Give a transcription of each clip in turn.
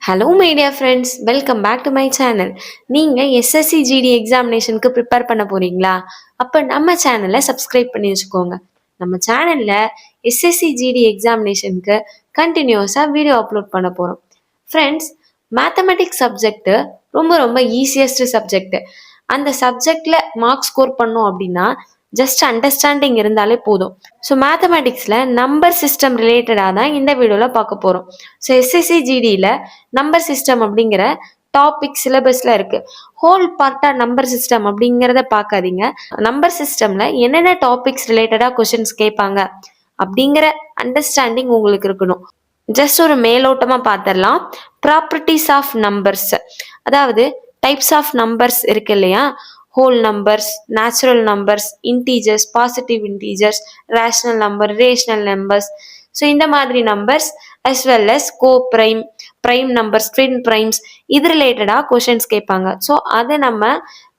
Hello my dear friends, welcome back to my channel. நீங்கள் SSC GD எக்ஸாமினேஷனுக்கு prepare பண்ண போகிறீங்களா? அப்போ நம்ம சேனலை சப்ஸ்கிரைப் பண்ணி வச்சுக்கோங்க. நம்ம சேனலில் எஸ்எஸ்சி ஜிடி எக்ஸாமினேஷனுக்கு கண்டினியூஸாக வீடியோ அப்லோட் பண்ண போகிறோம். ஃப்ரெண்ட்ஸ், மேத்தமெட்டிக்ஸ் சப்ஜெக்ட்டு ரொம்ப ரொம்ப ஈஸியஸ்ட் சப்ஜெக்ட். அந்த சப்ஜெக்டில் மார்க் ஸ்கோர் பண்ணோம் அப்படின்னா ஜஸ்ட் அண்டர்ஸ்டாண்டிங் இருந்தாலே போதும். ஸோ மேத்தமெட்டிக்ஸில் நம்பர் சிஸ்டம் ரிலேட்டடாக தான் இந்த வீடியோவில் பார்க்க போகிறோம். ஸோ எஸ்எஸ்சி ஜிடியில் நம்பர் சிஸ்டம் அப்படிங்கிற டாபிக் சிலபஸில் இருக்குது. ஹோல் பார்ட்டாக நம்பர் சிஸ்டம் அப்படிங்கிறத பார்க்காதீங்க. நம்பர் சிஸ்டமில் என்னென்ன டாபிக்ஸ் ரிலேட்டடாக கொஷின்ஸ் கேட்பாங்க அப்படிங்கிற அண்டர்ஸ்டாண்டிங் உங்களுக்கு இருக்கணும். ஜஸ்ட் ஒரு மேலோட்டமாக பார்த்துடலாம். ப்ராப்பர்ட்டிஸ் ஆஃப் நம்பர்ஸ், அதாவது டைப்ஸ் ஆஃப் நம்பர்ஸ் இருக்கு இல்லையா? Whole numbers, natural numbers, integers, positive integers, rational number, rational numbers. So இந்த மாதிரி numbers as well as coprime, prime numbers, twin primes, இது ரிலேட்டடாக கொஷின்ஸ் கேட்பாங்க. ஸோ அதை நம்ம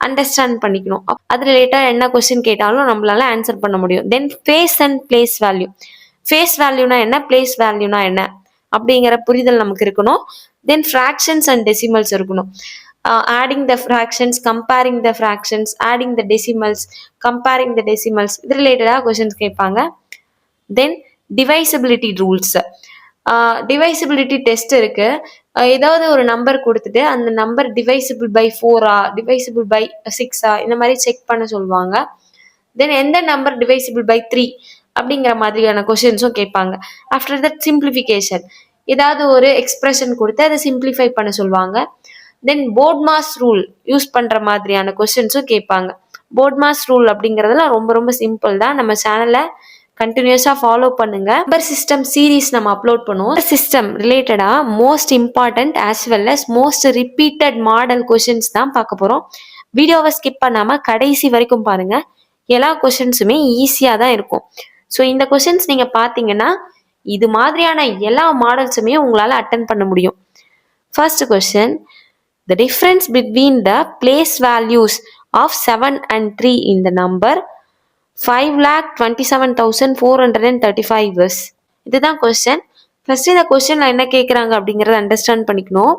அண்டர்ஸ்டாண்ட் பண்ணிக்கணும். அது ரிலேட்டடாக என்ன கொஷின் கேட்டாலும் நம்மளால ஆன்சர் பண்ண முடியும். Then face and place value. Face வேல்யூனா என்ன, பிளேஸ் வேல்யூனா என்ன அப்படிங்கிற புரிதல் நமக்கு இருக்கணும். தென் ஃப்ராக்ஷன்ஸ் அண்ட் டெசிமல்ஸ் இருக்கணும். Adding the fractions, comparing the fractions, adding the decimals, comparing the decimals, இது ரிலேட்டடாக கொஷின்ஸ் கேட்பாங்க. Then divisibility rules, divisibility test இருக்கு. ஏதாவது ஒரு நம்பர் கொடுத்துட்டு அந்த நம்பர் டிவைசபிள் பை 4ஆ, டிவைசபிள் பை 6ஆ, இந்த மாதிரி செக் பண்ண சொல்லுவாங்க. தென் எந்த நம்பர் டிவைசபிள் பை 3 அப்படிங்கிற மாதிரியான கொஷின்ஸும் கேட்பாங்க. ஆஃப்டர் தட் சிம்பிளிஃபிகேஷன், ஏதாவது ஒரு எக்ஸ்பிரஷன் கொடுத்து அதை சிம்பிளிஃபை பண்ண சொல்லுவாங்க. தென் போர்ட்மாஸ் ரூல் யூஸ் பண்ணுற மாதிரியான கொஸ்டின்ஸும் கேட்பாங்க. போர்ட்மாஸ் ரூல் அப்படிங்கிறதுலாம் ரொம்ப ரொம்ப சிம்பிள் தான். நம்ம சேனலை கண்டினியூஸாக ஃபாலோ பண்ணுங்க. நம்பர் சிஸ்டம் சீரீஸ் நம்ம அப்லோட் பண்ணுவோம். சிஸ்டம் ரிலேட்டடாக most important as well as most repeated model questions தான் பார்க்க போகிறோம். வீடியோவை ஸ்கிப் பண்ணாமல் கடைசி வரைக்கும் பாருங்க. எல்லா கொஷின்ஸுமே ஈஸியாக தான் இருக்கும். ஸோ இந்த கொஷின்ஸ் நீங்கள் பார்த்தீங்கன்னா இது மாதிரியான எல்லா மாடல்ஸுமே உங்களால் அட்டன் பண்ண முடியும். First question, the difference between the place values of 7 and 3 in the number 5,27,435 is. இதுதான் கொஸ்டின். ஃபர்ஸ்ட் இந்த கொஸ்டின்ல என்ன கேட்குறாங்க அப்படிங்கிறத அண்டர்ஸ்டாண்ட் பண்ணிக்கணும்.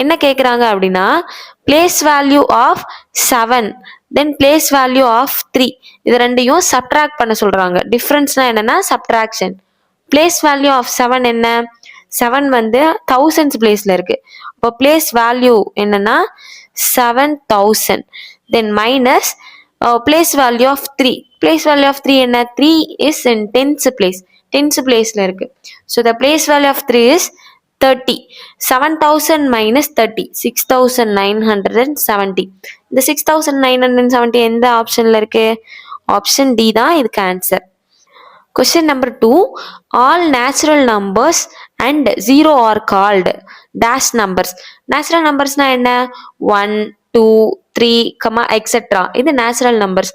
என்ன கேட்குறாங்க அப்படின்னா place value of 7 then place value of 3 இது ரெண்டையும் சப்ட்ராக்ட் பண்ண சொல்றாங்க. டிஃப்ரென்ஸ்னா என்னன்னா சப்ட்ராக்ஷன். பிளேஸ் வேல்யூ ஆஃப் 7 என்ன, 7 வந்து தௌசண்ட்ஸ் பிளேஸ்ல இருக்கு. இப்போ பிளேஸ் வேல்யூ என்னன்னா 7,000. Then minus place value of 3. Place value of 3 என்ன, 3 is in tens place, tens பிளேஸ்ல இருக்கு. So the place value of 3 is 30. 7,000 minus 30, 6,970. இந்த 6,970 எந்த ஆப்ஷன்ல இருக்கு? ஆப்ஷன் டி தான் இதுக்கு answer. Question number 2, all natural numbers and 0 are called dash numbers. Natural numbers na enna 1 2 3 etc. இது natural numbers.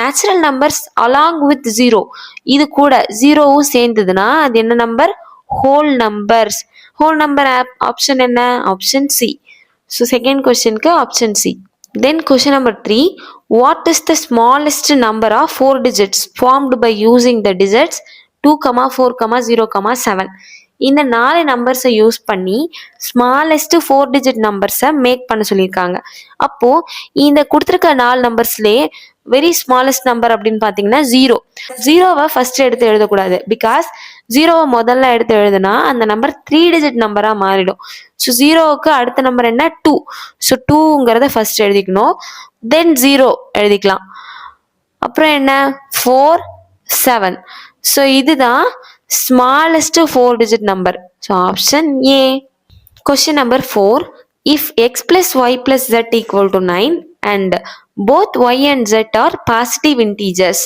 Natural numbers along with 0, இது கூட 0வும் சேர்ந்ததுன்னா அது என்ன number? whole numbers. whole number option என்ன? option C. So second question க்கு option C. Then question number 3, what is the smallest number of 4 digits formed by using the digits 2, 4, 0, 7? இந்த 4 நம்பர்ஸை use பண்ணி smallest 4 digit நம்பர்ஸை make பண்ண சொல்லியிருக்காங்க. அப்போ இந்த கொடுத்துருக்க 4 நம்பர்ஸ்லேயே வெரி ஸ்மாலஸ்ட் நம்பர் அப்படின்னு பார்த்தீங்கன்னா 0. 0வை ஃபர்ஸ்ட் எடுத்து எழுதக்கூடாது. பிகாஸ் 0வை முதல்ல எடுத்து எழுதுனா அந்த நம்பர் 3 டிஜிட் நம்பராக மாறிடும். ஸோ 0வுக்கு அடுத்த நம்பர் என்ன? 2. ஸோ 2ங்கிறத ஃபர்ஸ்ட் எழுதிக்கணும். தென் 0 எழுதிக்கலாம். அப்புறம் என்ன? 4, 7. ஸோ இதுதான் smallest 4 digit number. So option A. Question number 4, if x plus y plus z equal to 9 and both y and z are positive integers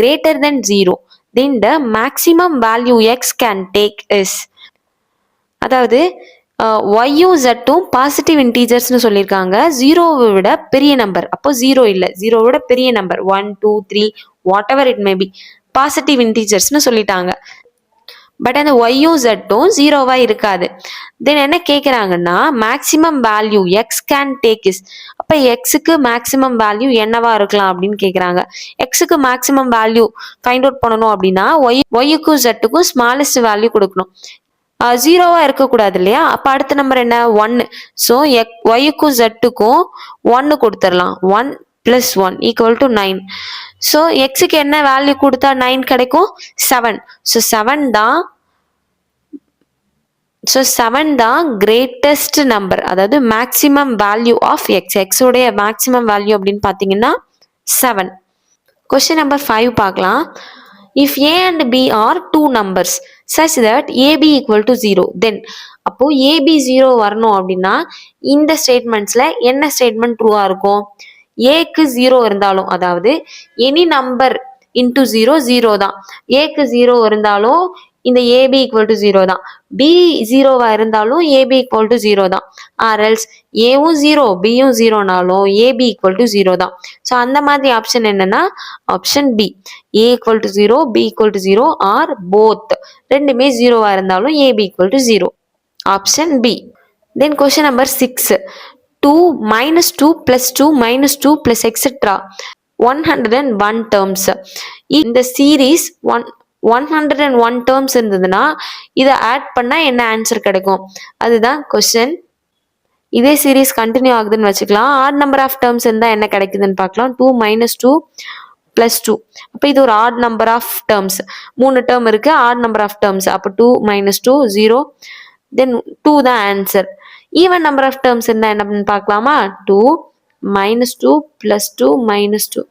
greater than 0, then the maximum value x can take is. அதாவது ஒய்யும் ஜெட்டும் positive இன்டீஜர்ஸ்னு சொல்லியிருக்காங்க. 0வை விட பெரிய number. அப்போ 0 இல்லை, 0வை விட பெரிய number 1 2 3 whatever it may be positive இன்டீஜர்ஸ்னு சொல்லிட்டாங்க. பட் அந்த ஒய்யும் ஜெட்டும் 0வா இருக்காது. தென் என்ன கேட்குறாங்கன்னா maximum value X can take is. அப்போ எக்ஸுக்கு மேக்சிமம் வேல்யூ என்னவா இருக்கலாம் அப்படின்னு கேட்குறாங்க. எக்ஸுக்கு மேக்சிமம் வேல்யூ ஃபைண்ட் அவுட் பண்ணணும் அப்படின்னா ஒய்யுக்கும் ஜெட்டுக்கும் ஸ்மாலஸ்ட் வேல்யூ கொடுக்கணும். ஜீரோவாக இருக்கக்கூடாது இல்லையா? அப்போ அடுத்த நம்பர் என்ன? 1. ஸோ ஒய்க்கும் ஜெட்டுக்கும் 1 கொடுத்துடலாம். 1 + 1 = 9. ஸோ எக்ஸுக்கு என்ன வேல்யூ கொடுத்தா 9 கிடைக்கும்? 7. ஸோ 7 தான் கிரேட்டஸ்ட் நம்பர், அதாவது மேக்ஸிமம் வேல்யூ ஆஃப் எக்ஸ். எக்ஸோடைய மேக்ஸிமம் வேல்யூ அப்படின்னு பார்த்தீங்கன்னா 7. கொஸ்டின் நம்பர் 5 பார்க்கலாம். If A and B are two numbers such that AB = 0, then அப்போ AB 0 வரணும் அப்படின்னா இந்த ஸ்டேட்மெண்ட்ஸ்ல என்ன ஸ்டேட்மெண்ட் ட்ரூவா இருக்கும்? ஏக்கு 0 இருந்தாலும், அதாவது எனி நம்பர் இன்டூ 0 0 தான். ஏக்கு 0 இருந்தாலும் இந்த AB = 0 தான். B 0வா இருந்தாலும் AB = 0 தான். ஆர்எல்ஸ் ஏவும் 0 பியும் 0நாலும் AB = 0 தான். ஸோ அந்த மாதிரி ஆப்ஷன் என்னன்னா option B. A = 0, B = 0 or both, ரெண்டுமே 0வா இருந்தாலும் AB = 0. Option B. Then question number 6. 2 - 2 + 2 - 2 + etc. 101 terms. இந்த சீரீஸ் 101 terms இருந்ததுன்னா இதை ஆட் பண்ணா என்ன ஆன்சர் கிடைக்கும்? அதுதான் கொஸ்டின். இதே சீரீஸ் கண்டினியூ ஆகுதுன்னு வச்சுக்கலாம். ஆட் நம்பர் ஆஃப் டேர்ம்ஸ் இருந்தால் என்ன கிடைக்குதுன்னு பார்க்கலாம். 2 - 2 + 2. அப்போ இது ஒரு odd number of terms. 3 term இருக்கு, ஆட் நம்பர் ஆஃப் டேர்ம்ஸ். அப்போ 2 - 2 0. தென் 2 தான் answer. Even number of terms இருந்தால் என்ன பார்க்கலாமா? 2 - 2 + 2 - 2.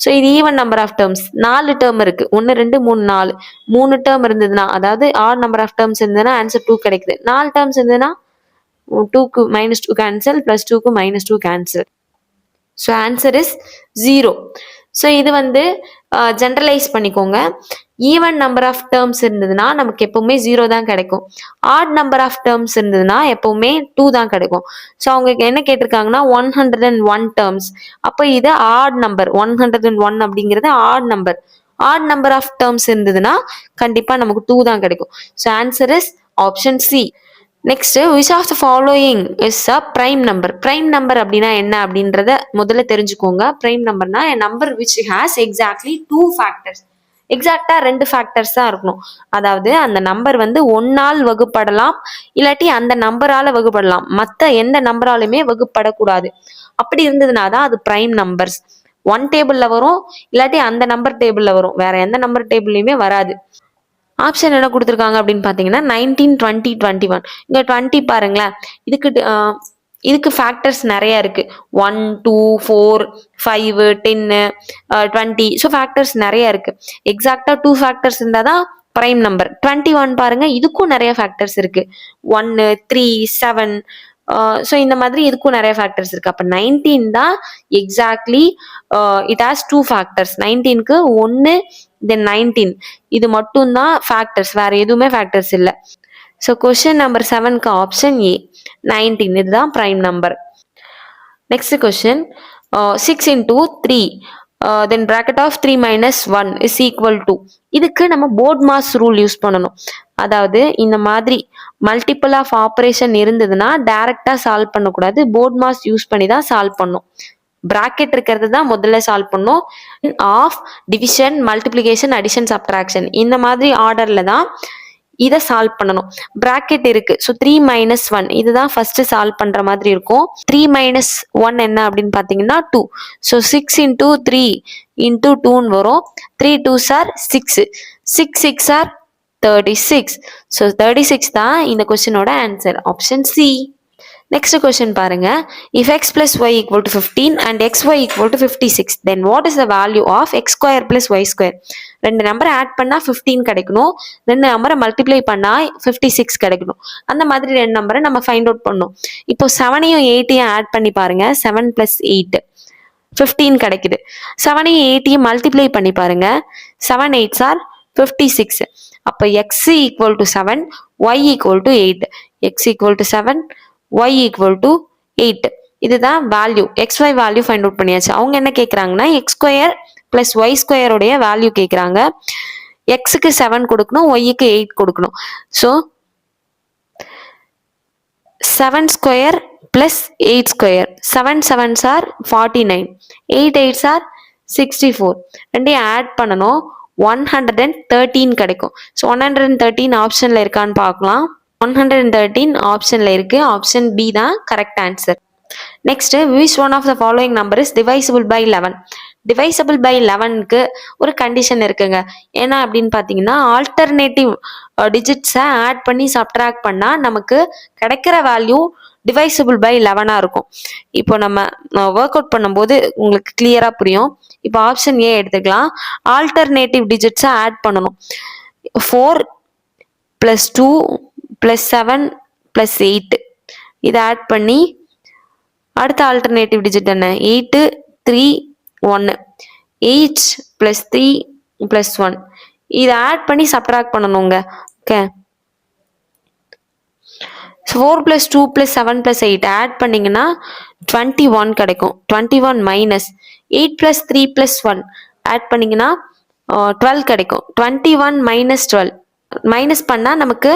ஸோ இது even number of terms. 4 term இருக்கு. 1 2 3 4. 3 டேர்ம் இருந்ததுன்னா, அதாவது ஆட் நம்பர் ஆஃப் டேர்ம்ஸ் இருந்ததுன்னா ஆன்சர் 2 கிடைக்குது. 4 டேர்ம்ஸ் இருந்ததுன்னா 2க்கு -2 கேன்சல், +2க்கு -2 cancel. So answer is 0. So இது வந்து ஜென்ரலைஸ் பண்ணிக்கோங்க. ஈவன் நம்பர் ஆஃப் டேர்ம்ஸ் இருந்ததுன்னா நமக்கு எப்பவுமே 0 தான் கிடைக்கும். ஆட் நம்பர் ஆஃப் டேர்ம்ஸ் இருந்ததுன்னா எப்பவுமே 2 தான் கிடைக்கும். ஸோ அவங்க என்ன கேட்டிருக்காங்கன்னா 101 டேர்ம்ஸ். அப்போ இது ஆட் நம்பர். 101 அப்படிங்கிறது odd number. Odd number of terms இருந்ததுன்னா கண்டிப்பா நமக்கு 2 தான் கிடைக்கும். So answer is option C. Next, which of the following is a prime number? prime number அப்படின்னா என்ன அப்படின்றத முதல்ல தெரிஞ்சுக்கோங்க. prime numberனா a number which has exactly 2 factors. எக்ஸாக்டா 2 ஃபேக்டர்ஸ் தான் இருக்கணும். அதாவது அந்த நம்பர் வந்து 1ஆல் வகுப்படலாம், இல்லாட்டி அந்த நம்பரால வகுப்படலாம். மற்ற எந்த நம்பராலுமே வகுப்படக்கூடாது. அப்படி இருந்ததுனா தான் அது பிரைம் நம்பர்ஸ். 1 டேபிள்ல வரும், இல்லாட்டி அந்த நம்பர் டேபிள்ல வரும், வேற எந்த நம்பர் டேபிள்லயுமே வராது. ஆப்ஷன் என்ன கொடுத்துருக்காங்க அப்படின்னு பார்த்தீங்கன்னா 19, 20, 21. இங்கே 20 பாருங்களேன். இதுக்கு ஃபேக்டர்ஸ் நிறைய இருக்கு. 1, 2, 4, 5, 10, 20. ஸோ ஃபேக்டர்ஸ் நிறைய இருக்கு. எக்ஸாக்டா 2 ஃபேக்டர்ஸ் இருந்தால் தான் பிரைம் நம்பர். 21 பாருங்க, இதுக்கும் நிறைய ஃபேக்டர்ஸ் இருக்கு. 1, 3, 7. ஸோ இந்த மாதிரி இதுக்கும் நிறைய ஃபேக்டர்ஸ் இருக்கு. அப்போ 19 தான் எக்ஸாக்ட்லி இட் ஹாஸ் 2 ஃபேக்டர்ஸ். 19க்கு 1 தென் 19 இது மட்டும் தான் ஃபேக்டர்ஸ், வேற எதுவுமே ஃபேக்டர்ஸ் இல்லை. ஸோ கொஸ்டின் நம்பர் 7க்கு ஆப்ஷன் ஏ 19 இதுதான் prime number. Next question 6 × 3 then bracket of 3 - 1 is equal to. இதுக்கு நம்ம போர்ட் மாஸ் ரூல் யூஸ் பண்ணணும். அதாவது இந்த மாதிரி மல்டிபிள் ஆஃப் ஆப்ரேஷன் இருந்ததுன்னா டைரக்டா சால்வ் பண்ணக்கூடாது, போர்ட் மாஸ் யூஸ் பண்ணி தான் சால்வ் பண்ணும். பிராக்கெட் இருக்கிறது தான் முதல்ல சால்வ் பண்ணும். Of, division, multiplication, addition, subtraction இந்த மாதிரி ஆர்டர்ல தான் இதை சால்வ் பண்ணணும். பிராக்கெட் இருக்கு. ஸோ 3 - 1 இதுதான் ஃபர்ஸ்ட் சால்வ் பண்ற மாதிரி இருக்கும். 3 - 1 என்ன அப்படின்னு பார்த்தீங்கன்னா 2. ஸோ 6 × 3 × 2 வரும். 3 2s are 6. 6 6 are 36. ஸோ 36 தான் இந்த கொஸ்டினோட answer. Option C. Next question பாருங்க. If x + y = 15 and xy = 56, then what is the value of x² + y²? ரெண்டு நம்பரை ஆட் பண்ணா 15 கிடைக்கணும், ரெண்டு நம்பரை மல்டிப்ளை பண்ணா 56 கிடைக்கணும். அந்த மாதிரி ரெண்டு நம்பரை நம்ம ஃபைண்ட் அவுட் பண்ணணும். இப்போ 7ஐயும் 8ஐயும் ஆட் பண்ணி பாருங்க. 7 + 8 15 கிடைக்குது. 7ஐயும் 8ஐயும் மல்டிப்ளை பண்ணி பாருங்க. 7 8s are 56. அப்போ x = 7, y = 8. x = 7, y = 8. இதுதான் value. xy value find out பண்ணியாச்சு. அவங்க என்ன கேட்குறாங்கன்னா x² + y² உடைய வேல்யூ கேட்குறாங்க. எக்ஸுக்கு 7 கொடுக்கணும், ஒய்க்கு 8 கொடுக்கணும். So 7² + 8². 7 7s are 49, 8 8s are 64. ரெண்டையும் ஆட் பண்ணணும். 113 கிடைக்கும். ஸோ 113 ஆப்ஷன்ல இருக்கான்னு பார்க்கலாம். 113 ஆப்ஷன்ல இருக்கு. ஆப்ஷன் பி தான் correct answer. Next, which one of the following number is divisible by 11? Divisible by 11க்கு ஒரு கண்டிஷன் இருக்குங்க. என்ன அப்படின்னு பார்த்தீங்கன்னா, ஆல்டர்னேட்டிவ் டிஜிட்ஸை ஆட் பண்ணி சப்ட்ராக்ட் பண்ணால் நமக்கு கிடைக்கிற வேல்யூ டிவைசபிள் பை 11ஆக இருக்கும். இப்போ நம்ம ஒர்க் அவுட் பண்ணும்போது உங்களுக்கு கிளியராக புரியும். இப்போ ஆப்ஷன் ஏ எடுத்துக்கலாம். ஆல்டர்னேட்டிவ் டிஜிட்ஸை ஆட் பண்ணணும். 4 + 2 + 7 + 8 இதை ஆட் பண்ணி அடுத்த ஆல்டர்னேட்டிவ் டிஜிட் என்ன? 8 3 1 8 + 3 + 1 இதை ஆட் பண்ணி சப்ட்ராக்ட் பண்ணணுங்க. ஓகே, 4 + 2 + 7 + 8 ஆட் பண்ணீங்கன்னா 21 கிடைக்கும். 21 மைனஸ் 8 + 3 + 1 ஆட் பண்ணீங்கன்னா 12 கிடைக்கும். 21 மைனஸ் 12 மைனஸ் பண்ணால் நமக்கு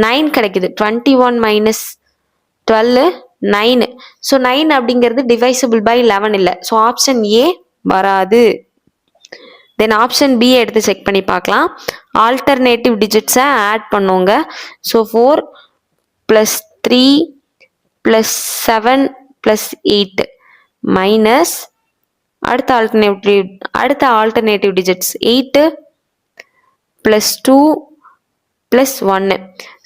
9 கிடைக்குது. 21 மைனஸ் 12 9. ஸோ 9 அப்படிங்கிறது டிவைசபிள் பை 11 இல்லை. ஸோ ஆப்ஷன் ஏ வராது. தென் ஆப்ஷன் பி எடுத்து செக் பண்ணி பார்க்கலாம். ஆல்டர்னேட்டிவ் டிஜிட்ஸை ஆட் பண்ணுவோங்க. ஸோ 4 + 3 + 7 + 8 மைனஸ் அடுத்த ஆல்டர்னேட்டிவ் டிஜிட்ஸ் 8 + 2 + 1.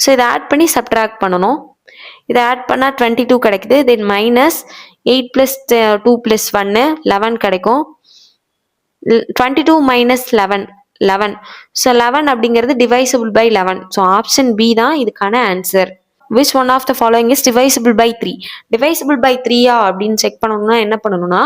ஸோ இதை ஆட் பண்ணி சப்ட்ராக்ட் பண்ணணும். இதை ஆட் பண்ணால் 22 கிடைக்குது. தென் மைனஸ் 8 + 2 + 1 11 கிடைக்கும். 22 மைனஸ் 11 11. ஸோ 11 அப்படிங்கிறது divisible by 11. So option B தான் இதுக்கான answer. which one of the following is divisible by 3? divisible by 3யா அப்படின்னு செக் பண்ணணும்னா என்ன பண்ணணும்னா,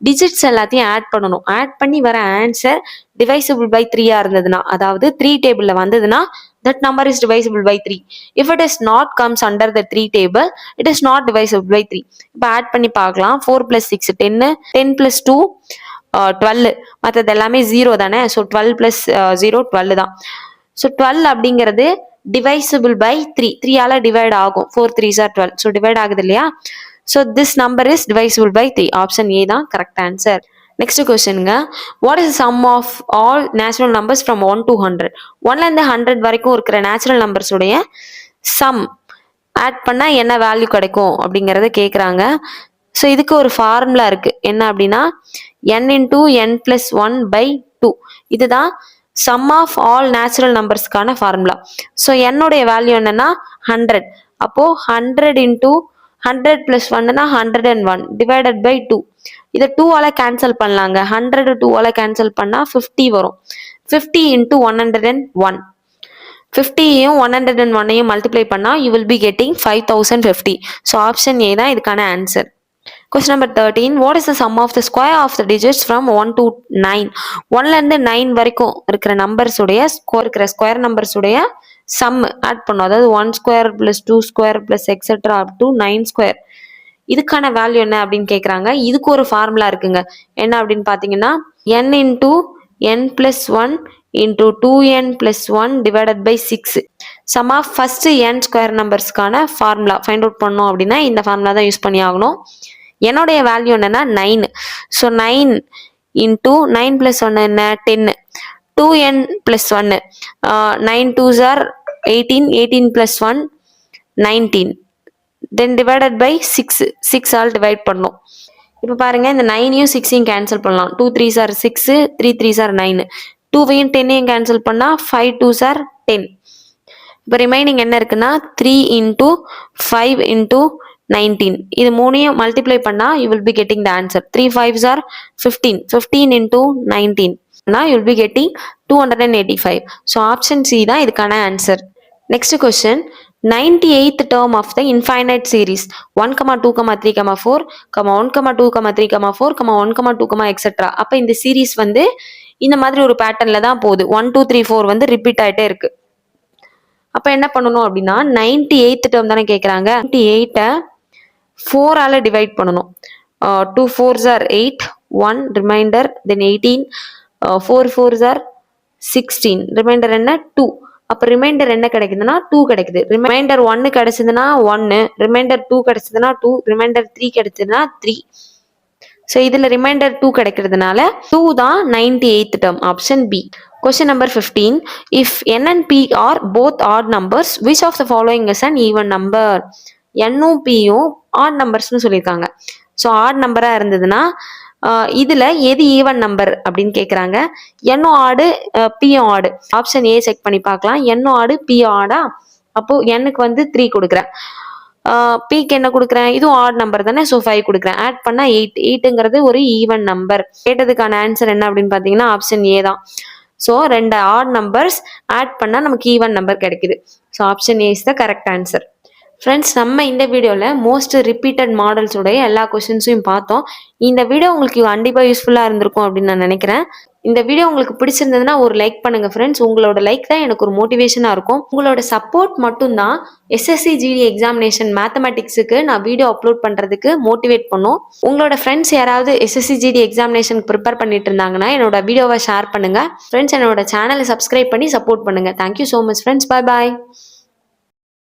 டிஜிட்ஸ் எல்லாத்தையும் ஆட் பண்ணணும். ஆட் பண்ணி வர ஆன்சர் divisible by 3யா இருந்ததுன்னா, அதாவது 3 டேபிள்ல வந்ததுன்னா that number is divisible by 3. if it is not comes under the 3 table, it is not divisible by 3. இப்போ ஆட் பண்ணி பார்க்கலாம். 4 + 6 10 10 + 2 12 மற்றது எல்லாமே 0 தானே. ஸோ 12 + 0 12 தான். ஸோ 12 அப்படிங்கிறது divisible by 3. 3ஆல டிவைட் ஆகும். 4 3s are 12. ஸோ டிவைட் ஆகுது இல்லையா. So this number is divisible by 3. Option A தான் கரெக்ட் ஆன்சர். நெக்ஸ்ட் கொஸ்டினுங்க, what is sum of all natural numbers from 1 to 100? 1லேருந்து 100 வரைக்கும் இருக்கிற நேச்சுரல் நம்பர்ஸுடைய சம் ஆட் பண்ணால் என்ன வேல்யூ கிடைக்கும் அப்படிங்கிறத கேட்குறாங்க. ஸோ இதுக்கு ஒரு ஃபார்முலா இருக்குது. என்ன அப்படின்னா, n × n + 1/2. இதுதான் சம் ஆஃப் ஆல் நேச்சுரல் நம்பர்ஸ்க்கான ஃபார்முலா. ஸோ என்னுடைய வேல்யூ என்னன்னா 100. அப்போ 100 × 100 + 1னா 101 டிவைடட் பை 2. இதை 2ஆல கேன்சல் பண்ணலாங்க. 100 2ஆல கேன்சல் பண்ணால் 50 வரும். 50 × 101. 50யும் 101யும் மல்டிப்ளை பண்ணால் you will be getting 5050. So option A தான் இதுக்கான answer. Question number 13. What is the sum of the square of the digits from 1 to 9? 1லேருந்து 9 வரைக்கும் இருக்கிற நம்பர்ஸுடைய ஸ்கொயர் நம்பர்ஸுடைய சம் ஆட் பண்ணும். அதாவது 1 square + 2 square + etcetera up to 9 square. இதுக்கான value என்ன அப்படின்னு கேட்குறாங்க. இதுக்கு ஒரு ஃபார்முலா இருக்குங்க. என்ன அப்படின்னு பார்த்தீங்கன்னா, n × n + 1 × 2n + 1 divided by 6. Sum of first n square நம்பர்ஸ்க்கான ஃபார்முலா ஃபைண்ட் அவுட் பண்ணோம் அப்படின்னா இந்த ஃபார்முலா தான் யூஸ் பண்ணி ஆகணும். என்னுடைய வேல்யூ என்னன்னா 9. ஸோ 9 × 9 + 1 என்ன 10. 2n + 1 9 2s are 18 18 + 1 19. Then divided by 6 6ஆல் divide பண்ணோம். இப்போ பாருங்க, இந்த 9யும் 6யும் கேன்சல் பண்ணலாம். 2 3s are 6 3 3s are 9. 2வையும் 10ஐயும் cancel பண்ணால் 5 2s are 10. இப்போ ரிமைனிங் என்ன இருக்குன்னா 3 × 5 × 19. இது மூணையும் மல்டிப்ளை பண்ணா you will be getting the answer. 3 5s are 15. 15 × 19 now you will be getting 285. so option C தான் இதுக்கான answer. Next question, 98th term of the infinite series 1, 2, 3, 4, 1, 2, 3, 4, 1, 2, etc. அப்ப இந்த சீரீஸ் வந்து இந்த மாதிரி ஒரு பேட்டர்ன்ல தான் போகுது. 1 2 3 4 வந்து ரிப்பீட் ஆயிட்டே இருக்கு. அப்ப என்ன பண்ணணும் அப்படின்னா 98th டேர்ம் தானே கேட்குறாங்க. 98 4ஆல டிவைட் பண்ணணும். 2 4s are 8 1 remainder then 18 4 4s are 16 remainder என்ன 2. அப்போ ரிமைண்டர் என்ன கிடைக்குதுன்னா 2 கிடைக்குது. ரிமைண்டர் 1 கிடைச்சதுன்னா 1, ரிமைண்டர் 2 கிடைச்சதுன்னா 2, ரிமைண்டர் 3 கிடைச்சதுன்னா 3. ஸோ இதில் ரிமைண்டர் 2 கிடைக்கிறதுனால 2 தான் 98th term. Option B. Question number 15. If n and p are both odd numbers, which of the following is an even number? n-ம் p-யும் odd numbers-னு சொல்லியிருக்காங்க. ஸோ odd நம்பராக இருந்ததுன்னா இதில் எது ஈவன் நம்பர் அப்படின்னு கேட்குறாங்க. n-ம் ஆடு p-யும் ஆடு. ஆப்ஷன் ஏ செக் பண்ணி பார்க்கலாம். n-ம் ஆடு p-யும் ஆடா? அப்போது n-க்கு வந்து 3 கொடுக்குறேன். பிக்கு என்ன கொடுக்குறேன்? இதுவும் ஆட் நம்பர் தானே, ஸோ 5 கொடுக்குறேன். ஆட் பண்ணால் 8. 8ங்கிறது ஒரு ஈவன் நம்பர். கேட்டதுக்கான ஆன்சர் என்ன அப்படின்னு பார்த்தீங்கன்னா ஆப்ஷன் ஏ தான். ஸோ 2 ஆட் நம்பர்ஸ் ஆட் பண்ணால் நமக்கு ஈவன் நம்பர் கிடைக்குது. So option A is the correct answer. Friends, நம்ம இந்த வீடியோவில் மோஸ்ட் ரிப்பீட்டட் மாடல்ஸோடைய எல்லா கொஷின்ஸையும் பார்த்தோம். இந்த வீடியோ உங்களுக்கு கண்டிப்பாக யூஸ்ஃபுல்லாக இருந்திருக்கும் அப்படின்னு நான் நினைக்கிறேன். இந்த வீடியோ உங்களுக்கு பிடிச்சிருந்ததுன்னா ஒரு லைக் பண்ணுங்க ஃப்ரெண்ட்ஸ். உங்களோட லைக் தான் எனக்கு ஒரு மோட்டிவேஷனாக இருக்கும். உங்களோட சப்போர்ட் மட்டும்தான் எஸ்எஸ்சி ஜிடி எக்ஸாமினேஷன் மேத்தமெட்டிக்ஸுக்கு நான் வீடியோ அப்லோட் பண்ணுறதுக்கு மோட்டிவேட் பண்ணும். உங்களோட ஃப்ரெண்ட்ஸ் யாராவது எஸ்எஸ்சி ஜிடி எக்ஸாமினேஷனுக்கு ப்ரிப்பேர் பண்ணிட்டு இருந்தாங்கன்னா என்னோட வீடியோவை ஷேர் பண்ணுங்க. ஃப்ரெண்ட்ஸ், என்னோட சேனலை சப்ஸ்கிரைப் பண்ணி சப்போர்ட் பண்ணுங்க. Thank you so much friends. Bye பாய்.